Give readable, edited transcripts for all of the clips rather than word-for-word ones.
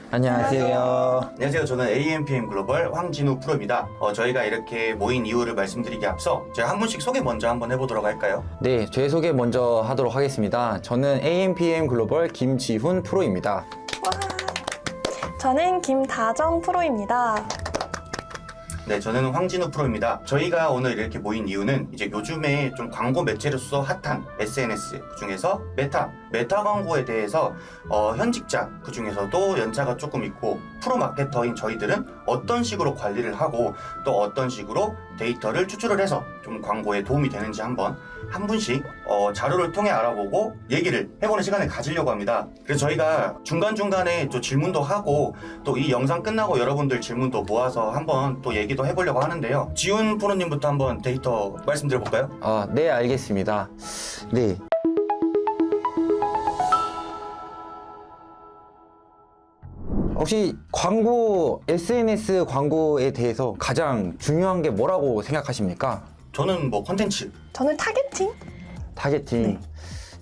안녕하세요. 안녕하세요. 저는 AMPM 글로벌 황진우 프로입니다. 저희가 이렇게 모인 이유를 말씀드리기 앞서 제가 한 분씩 소개 먼저 한번 해보도록 할까요? 네, 제 소개 먼저 하도록 하겠습니다. 저는 AMPM 글로벌 김지훈 프로입니다. 저는 김다정 프로입니다. 네, 저는 황진우 프로입니다. 저희가 오늘 이렇게 모인 이유는 이제 요즘에 좀 광고 매체로서 핫한 SNS, 그중에서 메타 광고에 대해서 현직자, 그중에서도 연차가 조금 있고 프로마케터인 저희들은 어떤 식으로 관리를 하고 또 어떤 식으로 데이터를 추출을 해서 좀 광고에 도움이 되는지 한번 한 분씩 자료를 통해 알아보고 얘기를 해보는 시간을 가지려고 합니다. 그래서 저희가 중간중간에 또 질문도 하고 또 이 영상 끝나고 여러분들 질문도 모아서 한번 또 얘기도 해보려고 하는데요. 지훈 프로님부터 한번 데이터 말씀드려볼까요? 네, 알겠습니다. 네. 혹시 광고, SNS 광고에 대해서 가장 중요한 게 뭐라고 생각하십니까? 저는 뭐 콘텐츠. 저는 타겟팅? 타겟팅.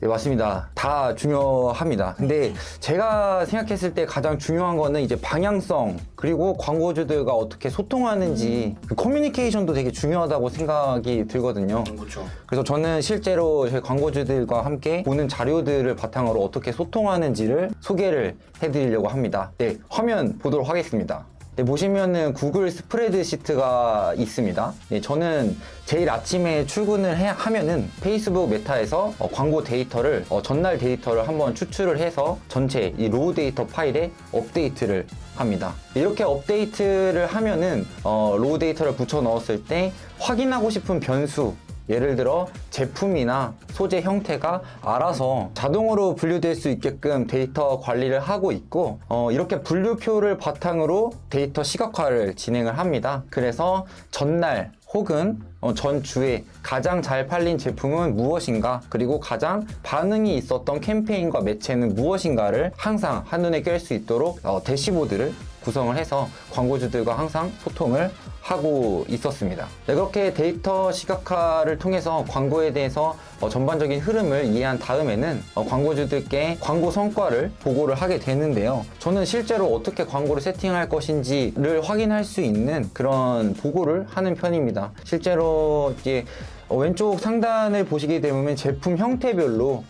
네, 맞습니다. 다 중요합니다. 근데 제가 생각했을 때 가장 중요한 거는 이제 방향성, 그리고 광고주들과 어떻게 소통하는지, 그 커뮤니케이션도 되게 중요하다고 생각이 들거든요. 그렇죠. 그래서 저는 실제로 저희 광고주들과 함께 보는 자료들을 바탕으로 어떻게 소통하는지를 소개를 해드리려고 합니다. 네, 화면 보도록 하겠습니다. 네, 보시면은 구글 스프레드시트가 있습니다. 네, 저는 제일 아침에 출근을 하면은 페이스북 메타에서 광고 데이터를 전날 데이터를 한번 추출을 해서 전체 이 로우 데이터 파일에 업데이트를 합니다. 이렇게 업데이트를 하면은 로우 데이터를 붙여 넣었을 때 확인하고 싶은 변수, 예를 들어 제품이나 소재 형태가 알아서 자동으로 분류될 수 있게끔 데이터 관리를 하고 있고, 이렇게 분류표를 바탕으로 데이터 시각화를 진행을 합니다. 그래서 전날 혹은 전주에 가장 잘 팔린 제품은 무엇인가, 그리고 가장 반응이 있었던 캠페인과 매체는 무엇인가를 항상 한눈에 띌 수 있도록 대시보드를 구성을 해서 광고주들과 항상 소통을 하고 있었습니다. 네, 그렇게 데이터 시각화를 통해서 광고에 대해서 전반적인 흐름을 이해한 다음에는 광고주들께 광고 성과를 보고를 하게 되는데요. 저는 실제로 어떻게 광고를 세팅할 것인지를 확인할 수 있는 그런 보고를 하는 편입니다. 실제로 이제 왼쪽 상단을 보시게 되면 제품 형태별로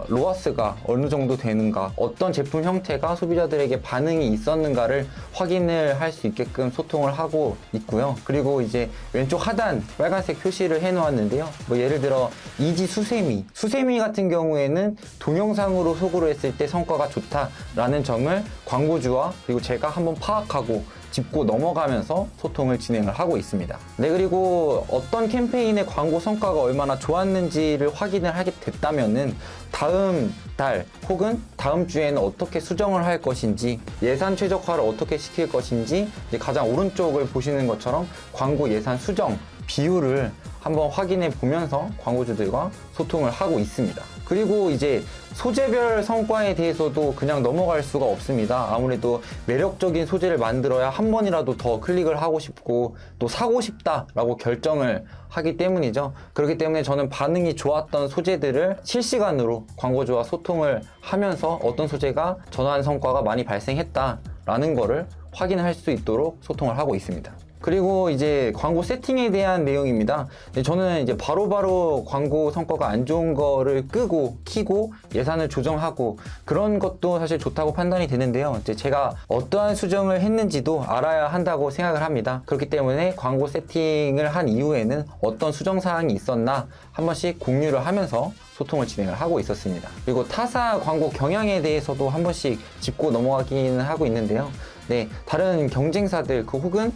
로아스가 어느 정도 되는가, 어떤 제품 형태가 소비자들에게 반응이 있었는가를 확인을 할 수 있게끔 소통을 하고 있고요. 그리고 이제 왼쪽 하단 빨간색 표시를 해 놓았는데요. 뭐 예를 들어 이지 수세미 같은 경우에는 동영상으로 소구를 했을 때 성과가 좋다라는 점을 광고주와 그리고 제가 한번 파악하고 짚고 넘어가면서 소통을 진행을 하고 있습니다. 네, 그리고 어떤 캠페인의 광고 성과가 얼마나 좋았는지를 확인을 하게 됐다면은 다음 달 혹은 다음 주에는 어떻게 수정을 할 것인지, 예산 최적화를 어떻게 시킬 것인지, 이제 가장 오른쪽을 보시는 것처럼 광고 예산 수정 비율을 한번 확인해 보면서 광고주들과 소통을 하고 있습니다. 그리고 이제 소재별 성과에 대해서도 그냥 넘어갈 수가 없습니다. 아무래도 매력적인 소재를 만들어야 한 번이라도 더 클릭을 하고 싶고 또 사고 싶다라고 결정을 하기 때문이죠. 그렇기 때문에 저는 반응이 좋았던 소재들을 실시간으로 광고주와 소통을 하면서 어떤 소재가 전환 성과가 많이 발생했다라는 거를 확인할 수 있도록 소통을 하고 있습니다. 그리고 이제 광고 세팅에 대한 내용입니다. 저는 이제 바로바로 광고 성과가 안 좋은 거를 끄고 키고 예산을 조정하고 그런 것도 사실 좋다고 판단이 되는데요. 이제 제가 어떠한 수정을 했는지도 알아야 한다고 생각을 합니다. 그렇기 때문에 광고 세팅을 한 이후에는 어떤 수정 사항이 있었나 한 번씩 공유를 하면서 소통을 진행을 하고 있었습니다. 그리고 타사 광고 경향에 대해서도 한 번씩 짚고 넘어가기는 하고 있는데요. 네, 다른 경쟁사들 혹은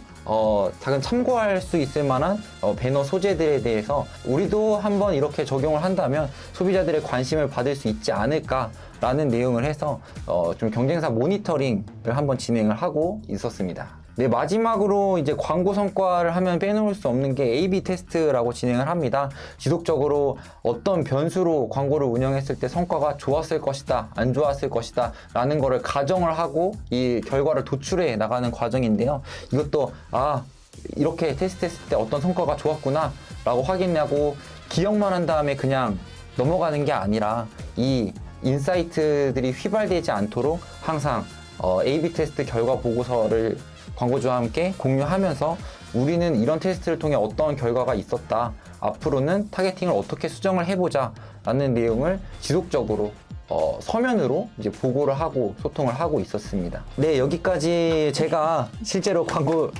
작은 참고할 수 있을 만한 배너 소재들에 대해서 우리도 한번 이렇게 적용을 한다면 소비자들의 관심을 받을 수 있지 않을까라는 내용을 해서 좀 경쟁사 모니터링을 한번 진행을 하고 있었습니다. 네, 마지막으로 이제 광고 성과를 하면 빼놓을 수 없는 게 A/B 테스트라고 진행을 합니다. 지속적으로 어떤 변수로 광고를 운영했을 때 성과가 좋았을 것이다, 안 좋았을 것이다 라는 거를 가정을 하고 이 결과를 도출해 나가는 과정인데요. 이것도 이렇게 테스트했을 때 어떤 성과가 좋았구나 라고 확인하고 기억만 한 다음에 그냥 넘어가는 게 아니라 이 인사이트들이 휘발되지 않도록 항상 A/B 테스트 결과 보고서를 광고주와 함께 공유하면서 우리는 이런 테스트를 통해 어떤 결과가 있었다. 앞으로는 타겟팅을 어떻게 수정을 해보자 라는 내용을 지속적으로 서면으로 이제 보고를 하고 소통을 하고 있었습니다. 네, 여기까지 제가 실제로 광고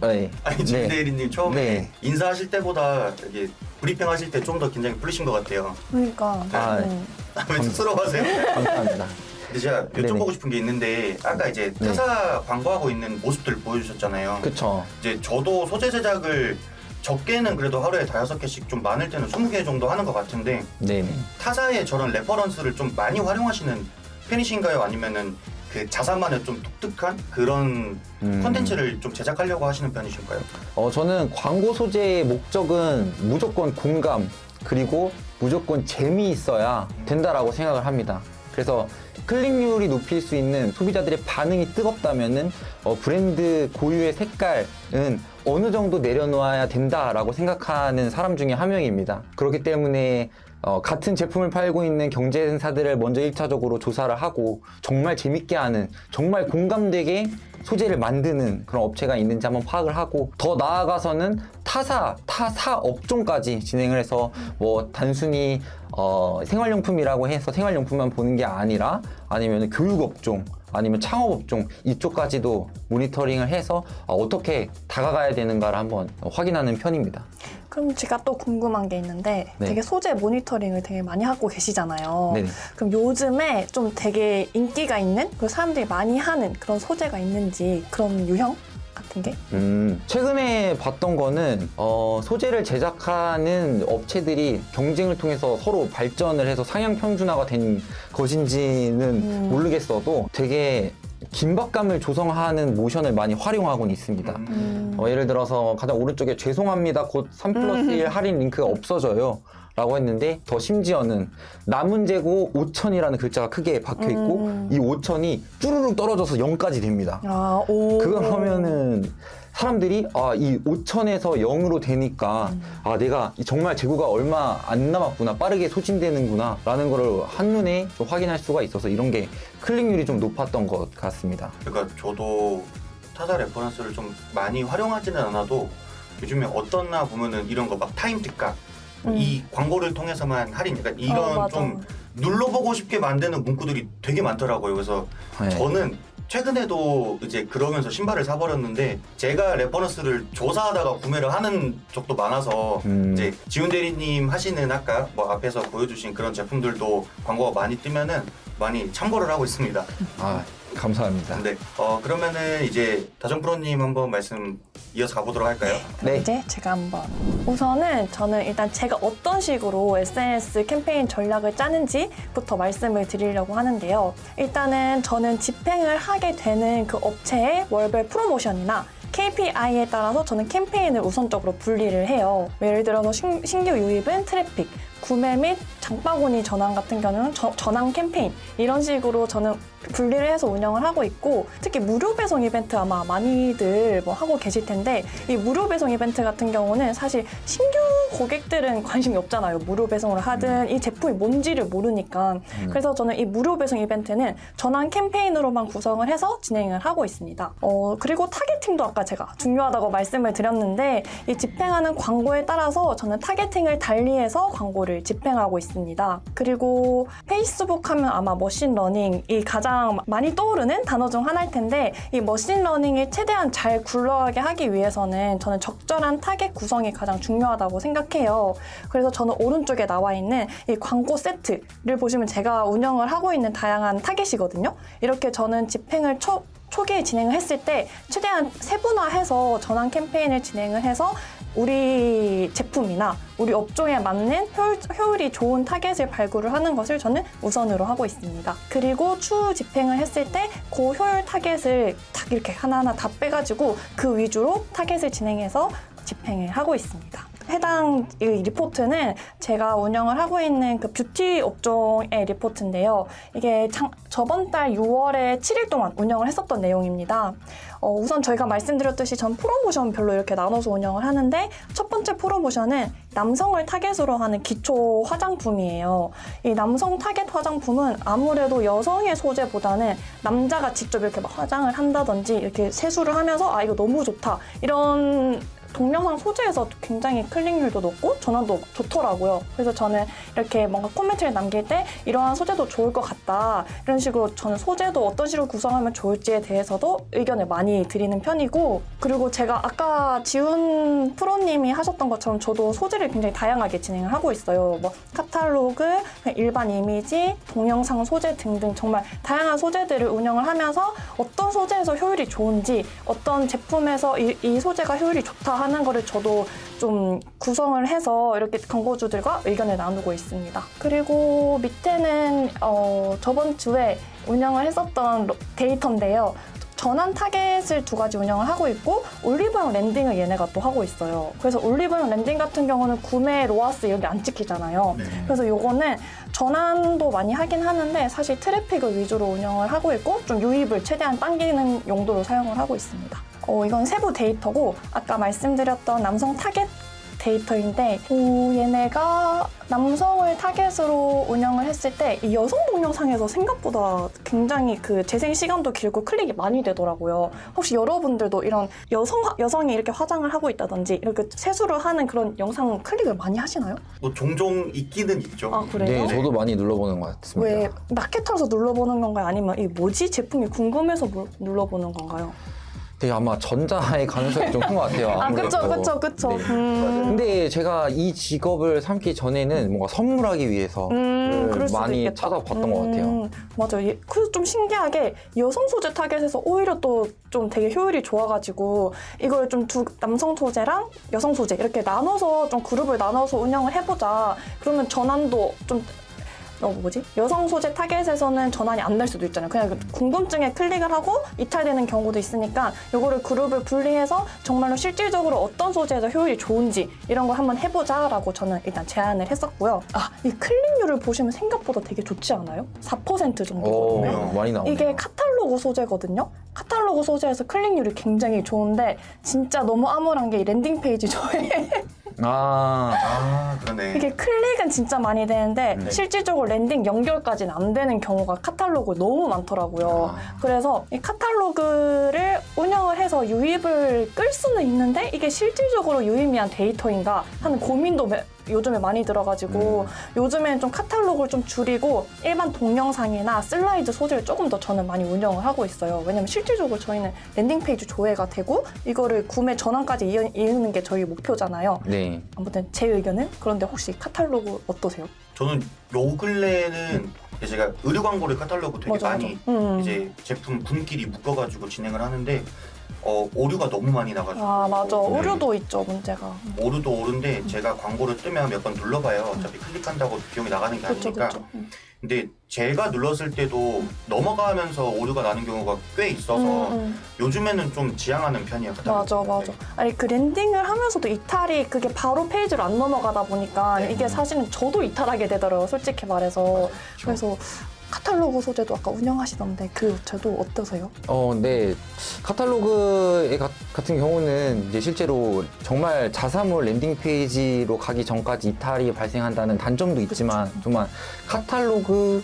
네. 아니 지금 대리님 처음에 네. 인사하실 때보다 이게 브리핑 하실 때 좀 더 긴장이 풀리신 것 같아요. 그러니까. 아, 왜 쑥스러워하세요? 감사합니다. 근데 제가 여쭤보고 네네. 싶은 게 있는데 아까 이제 네. 타사 광고하고 있는 모습들 보여주셨잖아요. 그쵸. 이제 저도 소재 제작을 적게는 그래도 하루에 5개씩 좀 많을 때는 20개 정도 하는 것 같은데 네네. 타사의 저런 레퍼런스를 좀 많이 활용하시는 편이신가요? 아니면은 그 자사만의 좀 독특한 그런 콘텐츠를 좀 제작하려고 하시는 편이실까요? 저는 광고 소재의 목적은 무조건 공감 그리고 무조건 재미있어야 된다라고 생각을 합니다. 그래서 클릭률이 높일 수 있는 소비자들의 반응이 뜨겁다면은 브랜드 고유의 색깔은 어느 정도 내려놓아야 된다라고 생각하는 사람 중에 한 명입니다. 그렇기 때문에 같은 제품을 팔고 있는 경쟁사들을 먼저 1차적으로 조사를 하고 정말 재밌게 하는, 정말 공감되게 소재를 만드는 그런 업체가 있는지 한번 파악을 하고 더 나아가서는 타사 업종까지 진행을 해서 뭐 단순히 생활용품이라고 해서 생활용품만 보는 게 아니라 아니면 교육업종 아니면 창업업종 이쪽까지도 모니터링을 해서 어떻게 다가가야 되는가를 한번 확인하는 편입니다. 그럼 제가 또 궁금한 게 있는데 네. 되게 소재 모니터링을 되게 많이 하고 계시잖아요. 네네. 그럼 요즘에 좀 되게 인기가 있는 그리고 사람들이 많이 하는 그런 소재가 있는지 그런 유형 같은 게? 최근에 봤던 거는 소재를 제작하는 업체들이 경쟁을 통해서 서로 발전을 해서 상향 평준화가 된 것인지는 모르겠어도 되게 긴박감을 조성하는 모션을 많이 활용하고는 있습니다. 예를 들어서 가장 오른쪽에 죄송합니다 곧 3+1 할인 링크가 없어져요 라고 했는데 더 심지어는 남은 재고 5,000이라는 글자가 크게 박혀 있고 이 5,000이 쭈루룩 떨어져서 0까지 됩니다. 아, 오. 그러면은 사람들이 이 5,000에서 0으로 되니까 내가 정말 재고가 얼마 안 남았구나, 빠르게 소진되는구나 라는 거를 한눈에 좀 확인할 수가 있어서 이런 게 클릭률이 좀 높았던 것 같습니다. 그러니까 저도 타사 레퍼런스를 좀 많이 활용하지는 않아도 요즘에 어떻나 보면은 이런 거 막 타임 특가 이 광고를 통해서만 할인, 그러니까 이런 맞아. 좀 눌러보고 싶게 만드는 문구들이 되게 많더라고요. 그래서 네. 저는 최근에도 이제 그러면서 신발을 사버렸는데 제가 레퍼런스를 조사하다가 구매를 하는 적도 많아서 이제 지훈 대리님 하시는 아까 뭐 앞에서 보여주신 그런 제품들도 광고가 많이 뜨면은 많이 참고를 하고 있습니다. 감사합니다. 네, 그러면은 이제 다정 프로님 한번 말씀 이어서 가보도록 할까요? 그럼 네. 이제 제가 한번 우선은 저는 일단 제가 어떤 식으로 SNS 캠페인 전략을 짜는지부터 말씀을 드리려고 하는데요. 일단은 저는 집행을 하게 되는 그 업체의 월별 프로모션이나 KPI에 따라서 저는 캠페인을 우선적으로 분리를 해요. 예를 들어서 신규 유입은 트래픽, 구매 및 장바구니 전환 같은 경우는 전환 캠페인 이런 식으로 저는 분리를 해서 운영을 하고 있고 특히 무료 배송 이벤트 아마 많이들 뭐 하고 계실 텐데 이 무료 배송 이벤트 같은 경우는 사실 신규 고객들은 관심이 없잖아요. 무료 배송을 하든 이 제품이 뭔지를 모르니까 그래서 저는 이 무료 배송 이벤트는 전환 캠페인으로만 구성을 해서 진행을 하고 있습니다. 그리고 타겟팅도 아까 제가 중요하다고 말씀을 드렸는데 이 집행하는 광고에 따라서 저는 타겟팅을 달리해서 광고를 집행하고 있습니다. 그리고 페이스북 하면 아마 머신러닝이 가장 많이 떠오르는 단어 중 하나일 텐데 이 머신러닝이 최대한 잘 굴러가게 하기 위해서는 저는 적절한 타겟 구성이 가장 중요하다고 생각해요. 그래서 저는 오른쪽에 나와 있는 이 광고 세트를 보시면 제가 운영을 하고 있는 다양한 타겟이거든요. 이렇게 저는 집행을 초기에 진행을 했을 때 최대한 세분화해서 전환 캠페인을 진행을 해서 우리 제품이나 우리 업종에 맞는 효율이 좋은 타겟을 발굴을 하는 것을 저는 우선으로 하고 있습니다. 그리고 추후 집행을 했을 때 그 효율 타겟을 딱 이렇게 하나하나 다 빼가지고 그 위주로 타겟을 진행해서 집행을 하고 있습니다. 해당 이 리포트는 제가 운영을 하고 있는 그 뷰티 업종의 리포트인데요. 이게 저번 달 6월에 7일 동안 운영을 했었던 내용입니다. 우선 저희가 말씀드렸듯이 전 프로모션별로 이렇게 나눠서 운영을 하는데 첫 번째 프로모션은 남성을 타겟으로 하는 기초 화장품이에요. 이 남성 타겟 화장품은 아무래도 여성의 소재보다는 남자가 직접 이렇게 막 화장을 한다든지 이렇게 세수를 하면서 이거 너무 좋다 이런 동영상 소재에서 굉장히 클릭률도 높고 전환도 좋더라고요. 그래서 저는 이렇게 뭔가 코멘트를 남길 때 이러한 소재도 좋을 것 같다. 이런 식으로 저는 소재도 어떤 식으로 구성하면 좋을지에 대해서도 의견을 많이 드리는 편이고, 그리고 제가 아까 지훈 프로님이 하셨던 것처럼 저도 소재를 굉장히 다양하게 진행을 하고 있어요. 뭐 카탈로그, 일반 이미지, 동영상 소재 등등 정말 다양한 소재들을 운영을 하면서 어떤 소재에서 효율이 좋은지, 어떤 제품에서 이 소재가 효율이 좋다 하는 거를 저도 좀 구성을 해서 이렇게 광고주들과 의견을 나누고 있습니다. 그리고 밑에는 저번 주에 운영을 했었던 데이터인데요. 전환 타겟을 2가지 운영을 하고 있고 올리브영 랜딩을 얘네가 또 하고 있어요. 그래서 올리브영 랜딩 같은 경우는 구매 로아스 여기 안 찍히잖아요. 네. 그래서 요거는 전환도 많이 하긴 하는데 사실 트래픽을 위주로 운영을 하고 있고 좀 유입을 최대한 당기는 용도로 사용을 하고 있습니다. 이건 세부 데이터고 아까 말씀드렸던 남성 타겟 데이터인데 얘네가 남성을 타겟으로 운영을 했을 때 이 여성 동영상에서 생각보다 굉장히 그 재생 시간도 길고 클릭이 많이 되더라고요. 혹시 여러분들도 이런 여성이 이렇게 화장을 하고 있다든지 이렇게 세수를 하는 그런 영상 클릭을 많이 하시나요? 뭐 종종 있기는 있죠. 아 그래요? 네, 저도 많이 눌러보는 것 같습니다. 왜 마케터에서 눌러보는 건가요? 아니면 이 뭐지? 제품이 궁금해서 눌러보는 건가요? 네, 아마 전자의 가능성이 좀 큰 것 같아요. 아무래도. 그쵸. 네. 근데 제가 이 직업을 삼기 전에는 뭔가 선물하기 위해서 그럴 수도 많이 있겠다. 찾아봤던 것 같아요. 맞아요. 그래서 좀 신기하게 여성 소재 타겟에서 오히려 또 좀 되게 효율이 좋아가지고 이걸 좀 남성 소재랑 여성 소재 이렇게 나눠서 좀 그룹을 나눠서 운영을 해보자. 그러면 전환도 좀 여성 소재 타겟에서는 전환이 안 될 수도 있잖아요. 그냥 궁금증에 클릭을 하고 이탈되는 경우도 있으니까 이거를 그룹을 분리해서 정말로 실질적으로 어떤 소재에서 효율이 좋은지 이런 걸 한번 해보자라고 저는 일단 제안을 했었고요. 이 클릭률을 보시면 생각보다 되게 좋지 않아요? 4% 정도거든요. 많이 나오네요. 이게 카탈로그 소재거든요. 카탈로그 소재에서 클릭률이 굉장히 좋은데 진짜 너무 암울한 게 이 랜딩 페이지 조회. 그러네. 이게 클릭은 진짜 많이 되는데 네. 실질적으로 랜딩 연결까지는 안 되는 경우가 카탈로그 너무 많더라고요. 그래서 이 카탈로그를 운영을 해서 유입을 끌 수는 있는데 이게 실질적으로 유의미한 데이터인가 하는 고민도 요즘에 많이 들어가지고 요즘엔 좀 카탈로그를 좀 줄이고 일반 동영상이나 슬라이드 소재를 조금 더 저는 많이 운영을 하고 있어요. 왜냐면 실질적으로 저희는 랜딩 페이지 조회가 되고 이거를 구매 전환까지 이으는 게 저희 목표잖아요. 네. 아무튼 제 의견은 그런데 혹시 카탈로그 어떠세요? 저는 요 근래에는 제가 의류 광고를 카탈로그 되게 맞아. 많이 이제 제품 분끼리 묶어가지고 진행을 하는데 오류가 너무 많이 나가지고 맞아. 네. 오류도 있죠, 문제가. 오류도 오른데 제가 광고를 뜨면 몇 번 눌러봐요. 어차피 클릭한다고 비용이 나가는 게 아니니까. 그쵸. 근데 제가 눌렀을 때도 넘어가면서 오류가 나는 경우가 꽤 있어서 요즘에는 좀 지양하는 편이에요. 카탈로그. 맞아. 아니 그 랜딩을 하면서도 이탈이 그게 바로 페이지로 안 넘어가다 보니까 네. 이게 사실은 저도 이탈하게 되더라고요, 솔직히 말해서. 그래서 카탈로그 소재도 아까 운영하시던데 저도 어떠세요? 네. 카탈로그 같은 경우는 이제 실제로 정말 자사몰 랜딩 페이지로 가기 전까지 이탈이 발생한다는 단점도 있지만 정말 카탈로그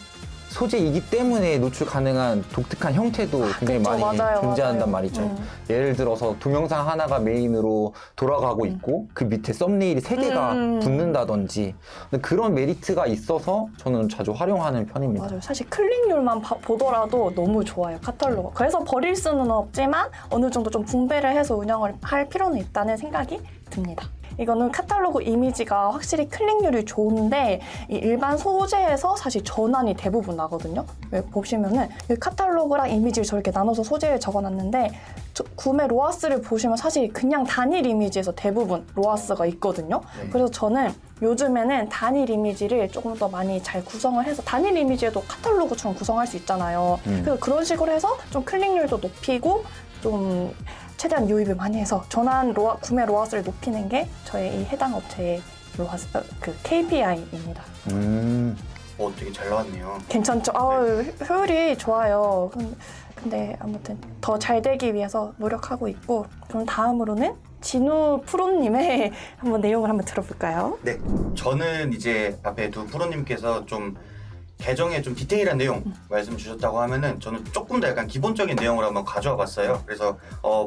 소재이기 때문에 노출 가능한 독특한 형태도 굉장히 그쵸, 많이 맞아요. 존재한단 말이죠. 예를 들어서 동영상 하나가 메인으로 돌아가고 있고 그 밑에 썸네일이 3개가 붙는다든지 그런 메리트가 있어서 저는 자주 활용하는 편입니다. 맞아요. 사실 클릭률만 보더라도 너무 좋아요, 카탈로그. 그래서 버릴 수는 없지만 어느 정도 좀 분배를 해서 운영을 할 필요는 있다는 생각이 듭니다. 이거는 카탈로그 이미지가 확실히 클릭률이 좋은데 이 일반 소재에서 사실 전환이 대부분 나거든요. 보시면은 이 카탈로그랑 이미지를 저렇게 나눠서 소재에 적어놨는데 구매 로아스를 보시면 사실 그냥 단일 이미지에서 대부분 로아스가 있거든요. 네. 그래서 저는 요즘에는 단일 이미지를 조금 더 많이 잘 구성을 해서 단일 이미지에도 카탈로그처럼 구성할 수 있잖아요. 그래서 그런 식으로 해서 좀 클릭률도 높이고 좀 최대한 유입을 많이 해서 구매 로아스를 높이는 게 저의 이 해당 업체의 로아스 그 KPI입니다. 되게 잘 나왔네요. 괜찮죠? 효율이 좋아요. 근데 아무튼 더 잘 되기 위해서 노력하고 있고, 그럼 다음으로는 진우 프로님의 한번 내용을 한번 들어볼까요? 네, 저는 이제 앞에 두 프로님께서 좀 계정에 좀 디테일한 내용 말씀 주셨다고 하면은 저는 조금 더 약간 기본적인 내용을 한번 가져와 봤어요. 그래서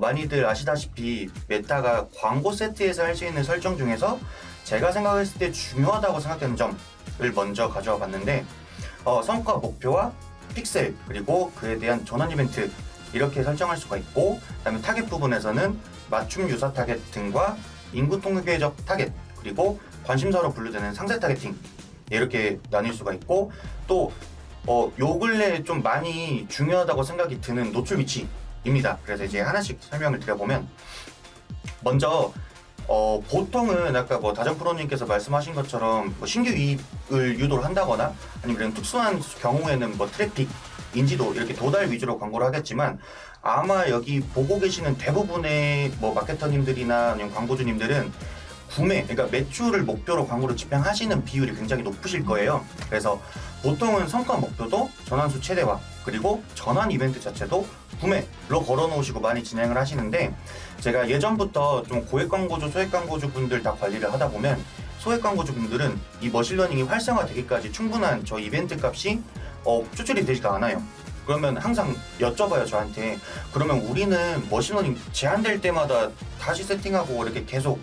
많이들 아시다시피 메타가 광고 세트에서 할 수 있는 설정 중에서 제가 생각했을 때 중요하다고 생각되는 점을 먼저 가져와 봤는데, 성과 목표와 픽셀 그리고 그에 대한 전환 이벤트 이렇게 설정할 수가 있고, 그다음에 타겟 부분에서는 맞춤 유사 타겟 등과 인구 통계적 타겟 그리고 관심사로 분류되는 상세 타겟팅 이렇게 나뉠 수가 있고, 또 요 근래 좀 많이 중요하다고 생각이 드는 노출 위치입니다. 그래서 이제 하나씩 설명을 드려보면, 먼저 보통은 아까 뭐 다정 프로님께서 말씀하신 것처럼 뭐 신규 이익을 유도를 한다거나 아니면 이런 특수한 경우에는 뭐 트래픽, 인지도 이렇게 도달 위주로 광고를 하겠지만, 아마 여기 보고 계시는 대부분의 뭐 마케터님들이나 아니면 광고주님들은 구매, 그러니까 매출을 목표로 광고를 집행하시는 비율이 굉장히 높으실 거예요. 그래서 보통은 성과 목표도 전환수 최대화 그리고 전환 이벤트 자체도 구매로 걸어 놓으시고 많이 진행을 하시는데, 제가 예전부터 좀 고액 광고주, 소액 광고주 분들 다 관리를 하다 보면 소액 광고주 분들은 이 머신러닝이 활성화되기까지 충분한 저 이벤트 값이 추출이 되지가 않아요. 그러면 항상 여쭤봐요, 저한테. 그러면 우리는 머신러닝 제한될 때마다 다시 세팅하고 이렇게 계속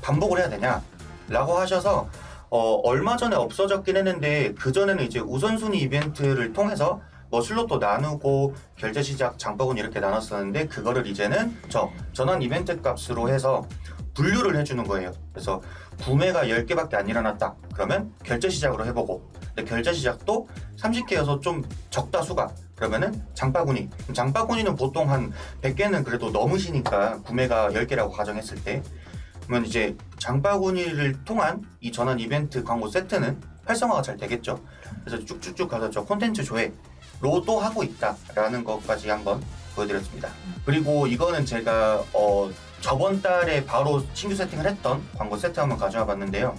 반복을 해야 되냐? 라고 하셔서 얼마 전에 없어졌긴 했는데, 그전에는 이제 우선순위 이벤트를 통해서 뭐 슬롯도 나누고 결제 시작, 장바구니 이렇게 나눴었는데, 그거를 이제는 전환 이벤트 값으로 해서 분류를 해주는 거예요. 그래서 구매가 10개밖에 안 일어났다 그러면 결제 시작으로 해보고, 근데 결제 시작도 30개여서 좀 적다 수가, 그러면은 장바구니. 장바구니는 보통 한 100개는 그래도 넘으시니까, 구매가 10개라고 가정했을 때, 그러면 이제 장바구니를 통한 이 전환 이벤트 광고 세트는 활성화가 잘 되겠죠. 그래서 쭉쭉쭉 가서 저 콘텐츠 조회로 또 하고 있다라는 것까지 한번 보여드렸습니다. 그리고 이거는 제가 저번 달에 바로 신규 세팅을 했던 광고 세트 한번 가져와 봤는데요.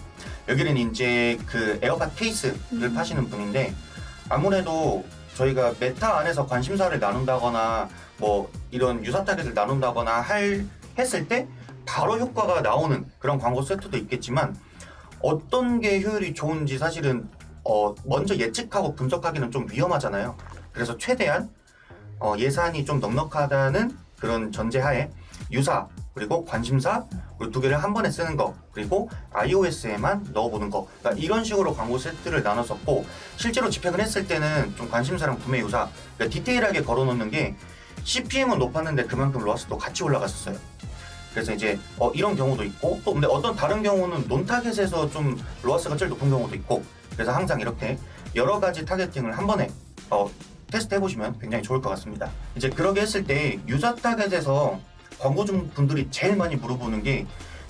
여기는 이제 그 에어팟 케이스를 파시는 분인데, 아무래도 저희가 메타 안에서 관심사를 나눈다거나 뭐 이런 유사 타겟을 나눈다거나 했을 때 바로 효과가 나오는 그런 광고 세트도 있겠지만, 어떤 게 효율이 좋은지 사실은 먼저 예측하고 분석하기는 좀 위험하잖아요. 그래서 최대한 예산이 좀 넉넉하다는 그런 전제하에 유사 그리고 관심사 그리고 두 개를 한 번에 쓰는 거, 그리고 iOS에만 넣어보는 거, 그러니까 이런 식으로 광고 세트를 나눴었고, 실제로 집행을 했을 때는 좀 관심사랑 구매 유사, 그러니까 디테일하게 걸어놓는 게 CPM은 높았는데 그만큼 로아스도 같이 올라갔었어요. 그래서 이제 이런 경우도 있고, 또 근데 어떤 다른 경우는 논타겟에서 좀 로아스가 제일 높은 경우도 있고, 그래서 항상 이렇게 여러 가지 타겟팅을 한 번에 테스트 해보시면 굉장히 좋을 것 같습니다. 이제 그러게 했을 때 유사 타겟에서 광고주 분들이 제일 많이 물어보는 게,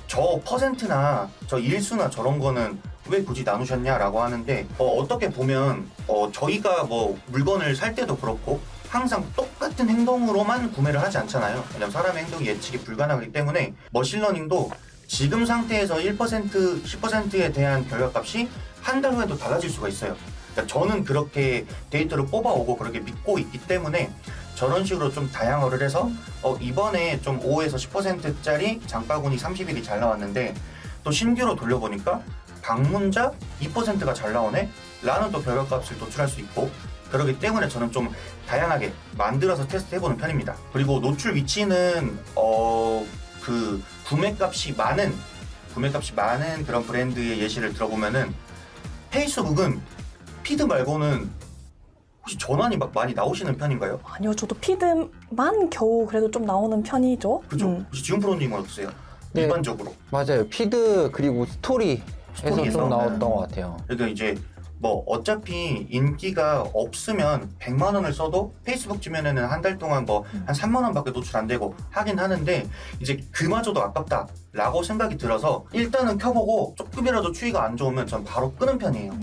저 퍼센트나 저 일수나 저런 거는 왜 굳이 나누셨냐라고 하는데, 어떻게 보면 저희가 뭐 물건을 살 때도 그렇고 항상 똑같은 행동으로만 구매를 하지 않잖아요. 왜냐면 사람의 행동이 예측이 불가능하기 때문에 머신러닝도 지금 상태에서 1%, 10%에 대한 결과값이 한 달 후에도 달라질 수가 있어요. 그러니까 저는 그렇게 데이터를 뽑아오고 그렇게 믿고 있기 때문에 저런 식으로 좀 다양화를 해서 이번에 좀 5에서 10%짜리 장바구니 30일이 잘 나왔는데, 또 신규로 돌려보니까 방문자 2%가 잘 나오네? 라는 또 결과값을 도출할 수 있고, 그렇기 때문에 저는 좀 다양하게 만들어서 테스트해보는 편입니다. 그리고 노출 위치는 그 구매값이 많은 그런 브랜드의 예시를 들어보면은, 페이스북은 피드 말고는 혹시 전환이 막 많이 나오시는 편인가요? 아니요, 저도 피드만 겨우 그래도 좀 나오는 편이죠. 그죠? 혹시 지훈 프로님은 어떠세요? 네. 일반적으로. 맞아요. 피드 그리고 스토리에서 스토리에서? 좀 나왔던 것 같아요. 그러니까 이제 뭐 어차피 인기가 없으면 100만 원을 써도 페이스북 주면은 한 달 동안 뭐 한 3만 원밖에 노출 안 되고 하긴 하는데, 이제 그마저도 아깝다라고 생각이 들어서 일단은 켜보고 조금이라도 추이가 안 좋으면 전 바로 끄는 편이에요.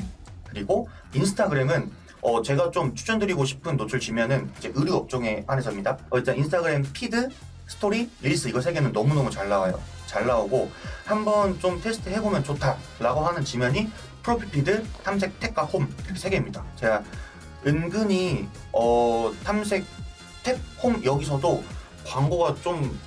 그리고 인스타그램은 제가 좀 추천드리고 싶은 노출 지면은 이제 의류 업종에 한해서입니다. 일단 인스타그램 피드 스토리, 릴스 이거 세 개는 너무너무 잘 나와요. 잘 나오고 한번 좀 테스트 해보면 좋다라고 하는 지면이 프로필 피드, 탐색, 탭과 홈 이렇게 세 개입니다. 제가 은근히 탐색, 탭, 홈 여기서도 광고가 좀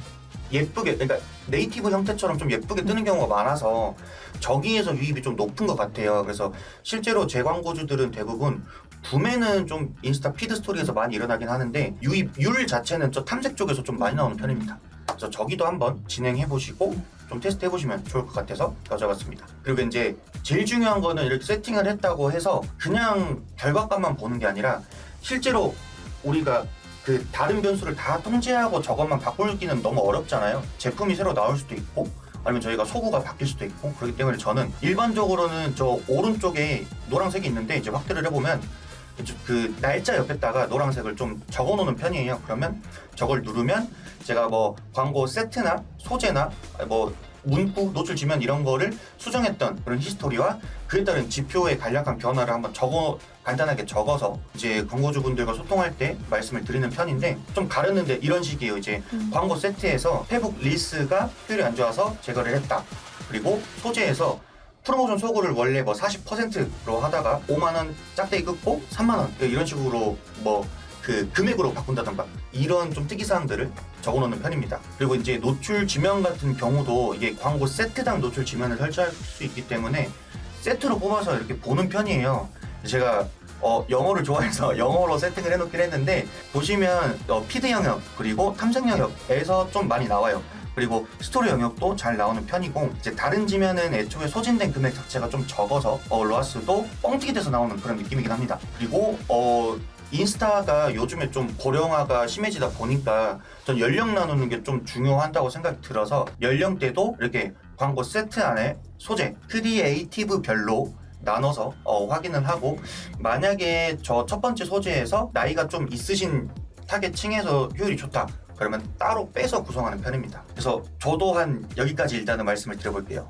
예쁘게, 그러니까 네이티브 형태처럼 좀 예쁘게 뜨는 경우가 많아서 저기에서 유입이 좀 높은 것 같아요. 그래서 실제로 제 광고주들은 대부분 구매는 좀 인스타 피드 스토리에서 많이 일어나긴 하는데 유입률 자체는 저 탐색 쪽에서 좀 많이 나오는 편입니다. 그래서 저기도 한번 진행해 보시고 좀 테스트 해보시면 좋을 것 같아서 가져갔습니다. 그리고 이제 제일 중요한 거는 이렇게 세팅을 했다고 해서 그냥 결과값만 보는 게 아니라 실제로 우리가 그 다른 변수를 다 통제하고 저것만 바꾸기는 너무 어렵잖아요. 제품이 새로 나올 수도 있고 아니면 저희가 소구가 바뀔 수도 있고 그렇기 때문에 저는 일반적으로는 저 오른쪽에 노란색이 있는데 이제 확대를 해보면 그 날짜 옆에다가 노란색을 좀 적어놓는 편이에요. 그러면 저걸 누르면 제가 뭐 광고 세트나 소재나 뭐 문구, 노출 지면 이런 거를 수정했던 그런 히스토리와 그에 따른 지표의 간략한 변화를 한번 간단하게 적어서 이제 광고주분들과 소통할 때 말씀을 드리는 편인데 좀 가렸는데 이런 식이에요. 이제 광고 세트에서 페북 릴스가 효율이 안 좋아서 제거를 했다. 그리고 소재에서 프로모션 소구를 원래 뭐 40%로 하다가 5만원 짝대기 끊고 3만원 이런 식으로 뭐 그 금액으로 바꾼다던가 이런 좀 특이사항들을 적어놓는 편입니다. 그리고 이제 노출 지면 같은 경우도 이게 광고 세트당 노출 지면을 설치할 수 있기 때문에 세트로 뽑아서 이렇게 보는 편이에요. 제가 영어를 좋아해서 영어로 세팅을 해놓긴 했는데 보시면 피드 영역 그리고 탐색 영역에서 좀 많이 나와요. 그리고 스토리 영역도 잘 나오는 편이고 이제 다른 지면은 애초에 소진된 금액 자체가 좀 적어서 로아스도 뻥튀기 돼서 나오는 그런 느낌이긴 합니다. 그리고 인스타가 요즘에 좀 고령화가 심해지다 보니까 전 연령 나누는 게 좀 중요하다고 생각이 들어서 연령대도 이렇게 광고 세트 안에 소재, 크리에이티브별로 나눠서 확인을 하고 만약에 저 첫 번째 소재에서 나이가 좀 있으신 타겟층에서 효율이 좋다 그러면 따로 빼서 구성하는 편입니다. 그래서 저도 한 여기까지 일단은 말씀을 드려볼게요.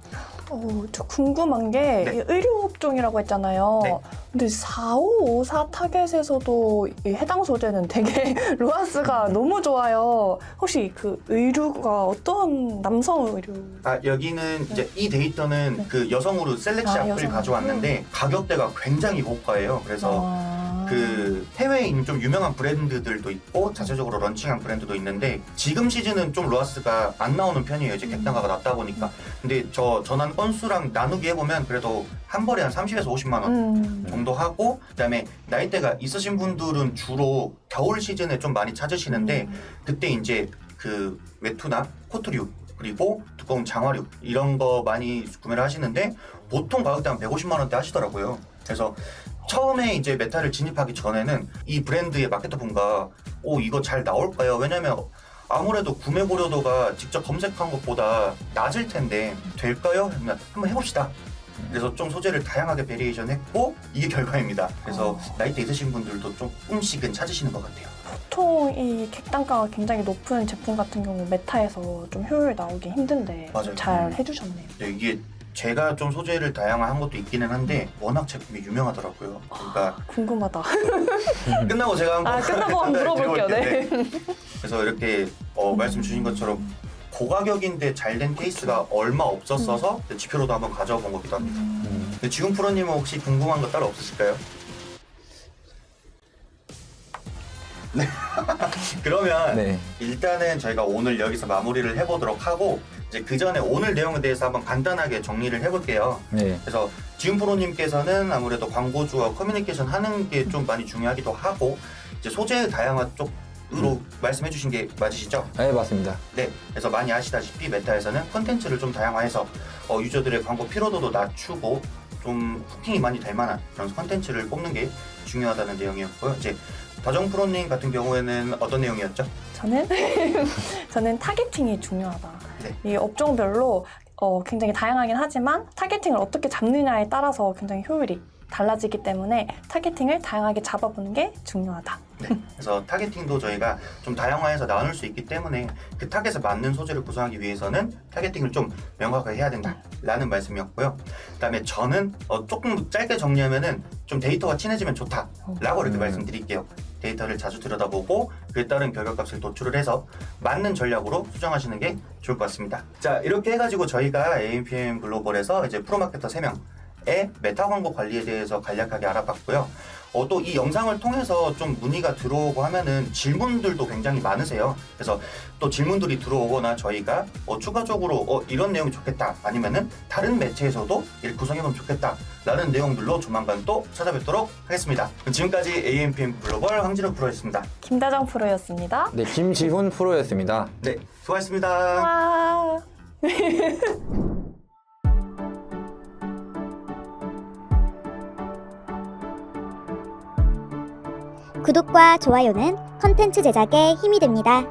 저 궁금한 게 네. 이 의료업종이라고 했잖아요. 네. 근데 4554 타겟에서도 이 해당 소재는 되게 로아스가 너무 좋아요. 혹시 그 의류가 어떤 남성 의류? 여기는 이제 이 데이터는 그 여성으로 셀렉시 app을 여성으로. 가져왔는데 가격대가 굉장히 고가예요. 그래서 그 해외에 있는 좀 유명한 브랜드들도 있고 자체적으로 런칭한 브랜드도 있는데 지금 시즌은 좀 로아스가 안 나오는 편이에요. 이제 객단가가 낮다 보니까. 근데 저 전환 건수랑 나누기 해보면 그래도 한 벌에 한 30에서 50만 원 정도 하고 그다음에 나이대가 있으신 분들은 주로 겨울 시즌에 좀 많이 찾으시는데 그때 이제 그 외투나 코트류 그리고 두꺼운 장화류 이런 거 많이 구매를 하시는데 보통 가격대 한 150만 원대 하시더라고요. 그래서 처음에 이제 메타를 진입하기 전에는 이 브랜드의 마케터 분과 이거 잘 나올까요? 왜냐면 아무래도 구매 고려도가 직접 검색한 것보다 낮을 텐데 될까요? 한번 해봅시다. 그래서 좀 소재를 다양하게 베리에이션 했고 이게 결과입니다. 그래서 나이대 있으신 분들도 조금씩은 찾으시는 것 같아요. 보통 이 객단가가 굉장히 높은 제품 같은 경우 메타에서 좀 효율 나오기 힘든데 맞아요. 잘 해주셨네요. 네, 이게 제가 좀 소재를 다양한 것도 있기는 한데 워낙 제품이 유명하더라고요. 그러니까 궁금하다. 끝나고 제가 한번 끝나고 한번 물어볼게요. 네. 그래서 이렇게 말씀 주신 것처럼 고가격인데 잘된 케이스가 얼마 없었어서 지표로도 한번 가져와 본 거기도 합니다. 근데 지금 프로님은 혹시 궁금한 거 따로 없으실까요? 네. 그러면 네. 일단은 저희가 오늘 여기서 마무리를 해보도록 하고 이제 그 전에 오늘 내용에 대해서 한번 간단하게 정리를 해볼게요. 네. 그래서 지훈 프로님께서는 아무래도 광고주와 커뮤니케이션 하는 게 좀 많이 중요하기도 하고 이제 소재의 다양한 쪽으로 말씀해 주신 게 맞으시죠? 네, 맞습니다. 네, 그래서 많이 아시다시피 메타에서는 컨텐츠를 좀 다양화해서 유저들의 광고 피로도도 낮추고 좀 후킹이 많이 될 만한 그런 컨텐츠를 뽑는 게 중요하다는 내용이었고요. 이제 다정 프로님 같은 경우에는 어떤 내용이었죠? 저는 타겟팅이 중요하다. 네. 이 업종별로 굉장히 다양하긴 하지만 타겟팅을 어떻게 잡느냐에 따라서 굉장히 효율이 달라지기 때문에 타겟팅을 다양하게 잡아보는 게 중요하다. 네, 그래서 타겟팅도 저희가 좀 다양화해서 나눌 수 있기 때문에 그 타겟에 맞는 소재를 구성하기 위해서는 타겟팅을 좀 명확하게 해야 된다라는 말씀이었고요. 그다음에 저는 조금 짧게 정리하면은 좀 데이터가 친해지면 좋다라고 이렇게 말씀드릴게요. 데이터를 자주 들여다보고 그에 따른 결과값을 도출을 해서 맞는 전략으로 수정하시는 게 좋을 것 같습니다. 자, 이렇게 해가지고 저희가 AMPM 글로벌에서 이제 프로마케터 3명의 메타 광고 관리에 대해서 간략하게 알아봤고요. 또 이 영상을 통해서 좀 문의가 들어오고 하면은 질문들도 굉장히 많으세요. 그래서 또 질문들이 들어오거나 저희가 추가적으로 이런 내용이 좋겠다, 아니면은 다른 매체에서도 이를 구성해보면 좋겠다 라는 내용들로 조만간 또 찾아뵙도록 하겠습니다. 지금까지 AMPM 글로벌 황진욱 프로였습니다. 김다정 프로였습니다. 네, 김지훈 프로였습니다. 네, 수고하셨습니다. 와. 구독과 좋아요는 컨텐츠 제작에 힘이 됩니다.